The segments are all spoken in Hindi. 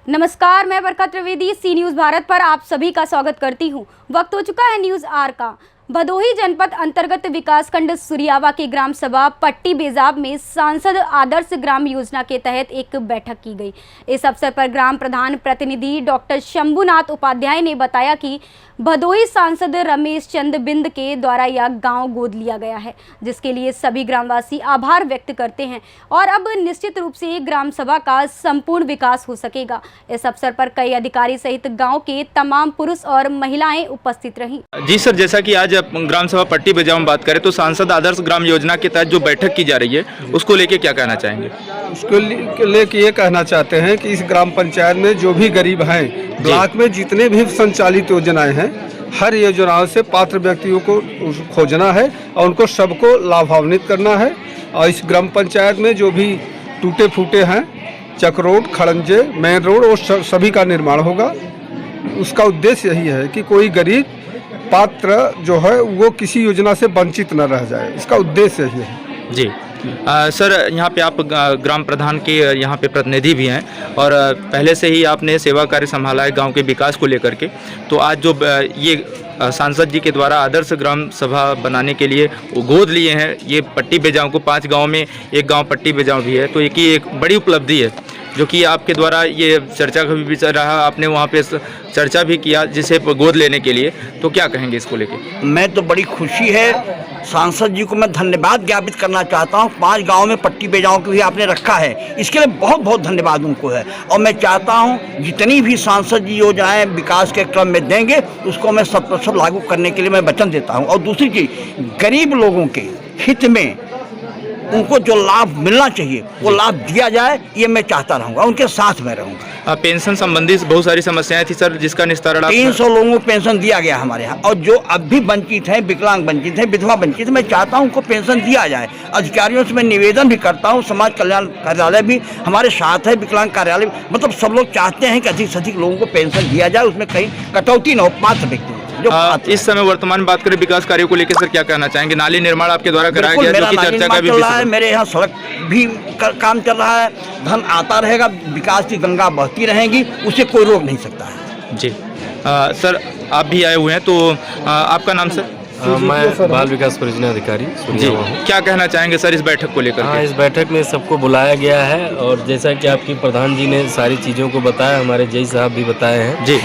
नमस्कार, मैं बरखा त्रिवेदी सी न्यूज़ भारत पर आप सभी का स्वागत करती हूं। वक्त हो चुका है न्यूज़ आर का। भदोही जनपद अंतर्गत विकासखंड सुरियावा की ग्राम सभा पट्टी बेजाब में सांसद आदर्श ग्राम योजना के तहत एक बैठक की गई। इस अवसर पर ग्राम प्रधान प्रतिनिधि डॉक्टर शंभुनाथ उपाध्याय ने बताया कि भदोही सांसद रमेश चंद बिंद के द्वारा यह गांव गोद लिया गया है, जिसके लिए सभी ग्रामवासी आभार व्यक्त करते हैं और अब निश्चित रूप से ग्राम सभा का संपूर्ण विकास हो सकेगा। इस अवसर पर कई अधिकारी सहित गांव के तमाम पुरुष और महिलाएं उपस्थित रहीं। जी सर, जैसा कि आज ग्राम सभा पट्टी बेजाब में बात करें तो सांसद आदर्श ग्राम योजना के तहत जो बैठक की जा रही है उसको लेके क्या कहना चाहेंगे? उसको लेके ये कहना चाहते हैं कि इस ग्राम पंचायत में जो भी गरीब हैं, ब्लॉक में जितने भी संचालित योजनाएं हैं, हर योजनाओं से पात्र व्यक्तियों को खोजना है और उनको सबको लाभान्वित करना है। और इस ग्राम पंचायत में जो भी टूटे फूटे हैं, चक रोड, खड़ंजे, मेन रोड, वो सभी का निर्माण होगा। उसका उद्देश्य यही है कि कोई गरीब पात्र जो है वो किसी योजना से वंचित न रह जाए। इसका उद्देश्य यही है। जी सर, यहाँ पे आप ग्राम प्रधान के यहाँ पे प्रतिनिधि भी हैं और पहले से ही आपने सेवा कार्य संभाला है गांव के विकास को लेकर के। तो आज जो ये सांसद जी के द्वारा आदर्श ग्राम सभा बनाने के लिए वो गोद लिए हैं ये पट्टी बेजाब को, 5 गांव में एक गांव पट्टी बेजाब भी है, तो एक बड़ी उपलब्धि है जो कि आपके द्वारा ये चर्चा का भी विचार रहा। आपने वहाँ पे चर्चा भी किया जिसे गोद लेने के लिए, तो क्या कहेंगे इसको लेके? मैं तो बड़ी खुशी है, सांसद जी को मैं धन्यवाद ज्ञापित करना चाहता हूँ। 5 गांव में पट्टी बेजाब को भी आपने रखा है, इसके लिए बहुत बहुत धन्यवाद उनको है। और मैं चाहता हूँ जितनी भी सांसद जी योजनाएं विकास के क्रम में देंगे उसको मैं 100% लागू करने के लिए मैं वचन देता हूँ। और दूसरी चीज़, गरीब लोगों के हित में उनको जो लाभ मिलना चाहिए वो लाभ दिया जाए, ये मैं चाहता रहूँगा, उनके साथ में रहूँगा। पेंशन संबंधित बहुत सारी समस्याएं थी सर, जिसका निस्तारण 300 लोगों को पेंशन दिया गया हमारे यहाँ। और जो अब भी वंचित हैं, विकलांग वंचित हैं, विधवा वंचित हैं, मैं चाहता हूँ उनको पेंशन दिया जाए। अधिकारियों से मैं निवेदन भी करता हूँ, समाज कल्याण कार्यालय भी हमारे साथ है, विकलांग कार्यालय, मतलब सब लोग चाहते हैं कि अधिक से अधिक लोगों को पेंशन दिया जाए, उसमें कहीं कटौती न हो पात्र व्यक्ति। इस समय वर्तमान बात करें विकास कार्यों को लेकर सर क्या कहना चाहेंगे? नाली निर्माण आपके द्वारा कराया गया जो कि चर्चा का भी विषय है। मेरे यहाँ सड़क भी काम चल रहा है, धन आता रहेगा, विकास की गंगा बहती रहेगी, उसे कोई रोक नहीं सकता है। जी सर, आप भी आए हुए हैं, तो आपका नाम सर? मैं बाल विकास परियोजना अधिकारी जी, क्या कहना चाहेंगे सर इस बैठक को लेकर? हाँ, इस बैठक में सबको बुलाया गया है और जैसा कि आपकी प्रधान जी ने सारी चीज़ों को बताया, हमारे जय साहब भी बताए हैं जी,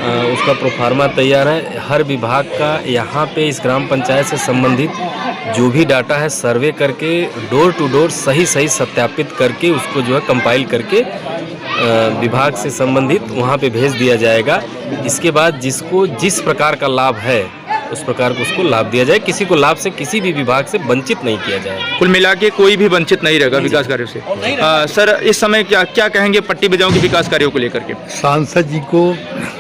उसका प्रोफार्मा तैयार है। हर विभाग का यहाँ पे इस ग्राम पंचायत से संबंधित जो भी डाटा है सर्वे करके डोर टू डोर सही सत्यापित करके उसको जो है कंपाइल करके विभाग से संबंधित वहाँ पे भेज दिया जाएगा। इसके बाद जिसको जिस प्रकार का लाभ है उस प्रकार को उसको लाभ दिया जाए, किसी को लाभ से किसी भी विभाग से वंचित नहीं किया जाए। कुल मिला के कोई भी वंचित नहीं रहेगा विकास कार्यों से। सर, इस समय क्या कहेंगे पट्टी बेजाब के विकास कार्यों को लेकर के? सांसद जी को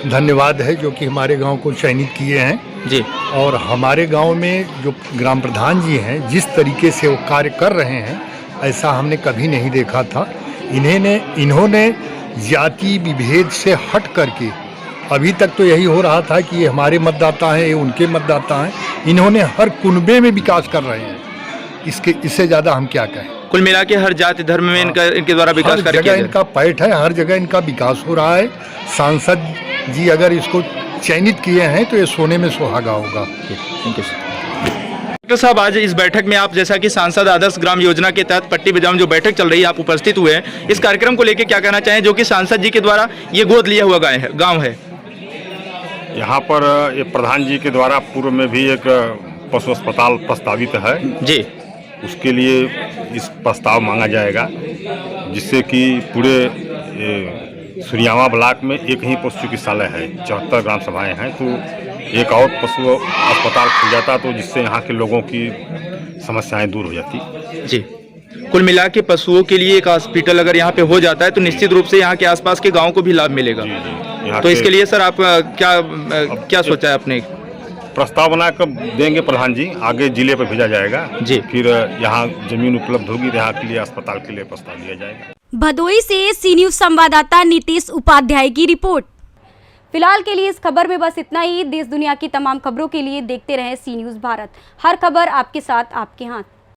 धन्यवाद है जो कि हमारे गांव को चयनित किए हैं जी। और हमारे गांव में जो ग्राम प्रधान जी हैं जिस तरीके से वो कार्य कर रहे हैं ऐसा हमने कभी नहीं देखा था। इन्होंने जाति विभेद से हट करके, अभी तक तो यही हो रहा था कि ये हमारे मतदाता हैं, ये उनके मतदाता हैं, इन्होंने हर कुनबे में विकास कर रहे हैं। इससे ज़्यादा हम क्या कहें? कुल मिला के हर जाति धर्म में इनके द्वारा विकास कार्य किया इनका पैठ है, हर जगह इनका विकास हो रहा है। सांसद जी अगर इसको चयनित किए हैं तो ये सोने में सुहागा होगा। थैंक यू डॉक्टर साहब, आज इस बैठक में आप जैसा कि सांसद आदर्श ग्राम योजना के तहत पट्टी बेजाब जो बैठक चल रही है आप उपस्थित हुए हैं, इस कार्यक्रम को लेकर क्या कहना चाहें जो कि सांसद जी के द्वारा ये गोद लिया हुआ गाँव है? यहाँ पर ये प्रधान जी के द्वारा पूर्व में भी एक पशु अस्पताल प्रस्तावित है जी, उसके लिए इस प्रस्ताव मांगा जाएगा जिससे कि पूरे सुरियावा ब्लॉक में एक ही पशु चिकित्सालय है, 74 ग्राम सभाएं हैं, तो एक और पशु अस्पताल खुल जाता तो जिससे यहाँ के लोगों की समस्याएं दूर हो जाती। जी, कुल मिला के पशुओं के लिए एक हॉस्पिटल अगर यहाँ पे हो जाता है तो निश्चित रूप से यहाँ के आसपास के गाँव को भी लाभ मिलेगा। तो इसके लिए सर आप क्या सोचा है आपने? प्रस्ताव बनाकर देंगे प्रधान जी, आगे जिले पर भेजा जाएगा जी, फिर यहाँ जमीन उपलब्ध होगी तो यहाँ के लिए अस्पताल के लिए प्रस्ताव दिया जाएगा। भदोही से सी न्यूज़ संवाददाता नीतीश उपाध्याय की रिपोर्ट। फिलहाल के लिए इस खबर में बस इतना ही। देश दुनिया की तमाम खबरों के लिए देखते रहें सी न्यूज़ भारत। हर खबर आपके साथ, आपके हाथ।